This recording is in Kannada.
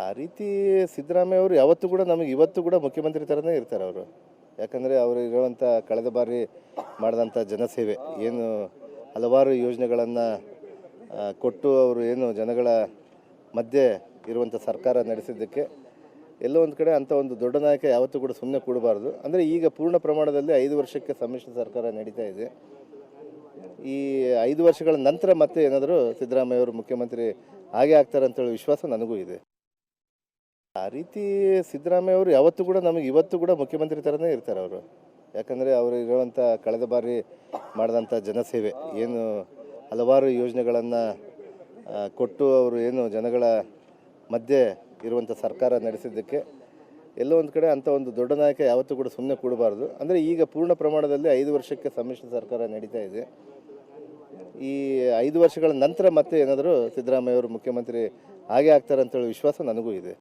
ಆ ರೀತಿ ಸಿದ್ದರಾಮಯ್ಯ ಅವರು ಯಾವತ್ತೂ ಕೂಡ ನಮಗೆ ಇವತ್ತು ಕೂಡ ಮುಖ್ಯಮಂತ್ರಿ ಥರನೇ ಇರ್ತಾರೆ ಅವರು. ಯಾಕಂದರೆ ಅವರು ಇರುವಂಥ ಕಳೆದ ಬಾರಿ ಮಾಡಿದಂಥ ಜನಸೇವೆ ಏನು ಹಲವಾರು ಯೋಜನೆಗಳನ್ನು ಕೊಟ್ಟು ಅವರು ಏನು ಜನಗಳ ಮಧ್ಯೆ ಇರುವಂಥ ಸರ್ಕಾರ ನಡೆಸಿದ್ದಕ್ಕೆ ಎಲ್ಲೋ ಒಂದು ಕಡೆ ಅಂಥ ಒಂದು ದೊಡ್ಡ ನಾಯಕ ಯಾವತ್ತೂ ಕೂಡ ಸುಮ್ಮನೆ ಕೂಡಬಾರ್ದು. ಅಂದರೆ ಈಗ ಪೂರ್ಣ ಪ್ರಮಾಣದಲ್ಲಿ 5 ವರ್ಷಕ್ಕೆ ಸಮ್ಮಿಶ್ರ ಸರ್ಕಾರ ನಡೀತಾ ಇದೆ. ಈ 5 ವರ್ಷಗಳ ನಂತರ ಮತ್ತೆ ಏನಾದರೂ ಸಿದ್ದರಾಮಯ್ಯ ಅವರು ಮುಖ್ಯಮಂತ್ರಿ ಹಾಗೆ ಆಗ್ತಾರೆ ಅಂತೇಳಿ ವಿಶ್ವಾಸ ನನಗೂ ಇದೆ. ಆ ರೀತಿ ಸಿದ್ದರಾಮಯ್ಯ ಅವರು ಯಾವತ್ತೂ ಕೂಡ ನಮಗೆ ಇವತ್ತು ಕೂಡ ಮುಖ್ಯಮಂತ್ರಿ ಥರನೇ ಇರ್ತಾರೆ ಅವರು. ಯಾಕಂದರೆ ಅವರು ಇರುವಂಥ ಕಳೆದ ಬಾರಿ ಮಾಡಿದಂಥ ಜನಸೇವೆ ಏನು ಹಲವಾರು ಯೋಜನೆಗಳನ್ನು ಕೊಟ್ಟು ಅವರು ಏನು ಜನಗಳ ಮಧ್ಯೆ ಇರುವಂಥ ಸರ್ಕಾರ ನಡೆಸಿದ್ದಕ್ಕೆ ಎಲ್ಲೋ ಒಂದು ಕಡೆ ಅಂಥ ಒಂದು ದೊಡ್ಡ ನಾಯಕ ಯಾವತ್ತೂ ಕೂಡ ಸುಮ್ಮನೆ ಕೂಡಬಾರ್ದು. ಅಂದರೆ ಈಗ ಪೂರ್ಣ ಪ್ರಮಾಣದಲ್ಲಿ 5 ವರ್ಷಕ್ಕೆ ಸಮ್ಮಿಶ್ರ ಸರ್ಕಾರ ನಡೀತಾ ಇದೆ. ಈ 5 ವರ್ಷಗಳ ನಂತರ ಮತ್ತೆ ಏನಾದರೂ ಸಿದ್ದರಾಮಯ್ಯ ಅವರು ಮುಖ್ಯಮಂತ್ರಿ ಹಾಗೆ ಆಗ್ತಾರೆ ಅಂತೇಳಿ ವಿಶ್ವಾಸ ನನಗೂ ಇದೆ.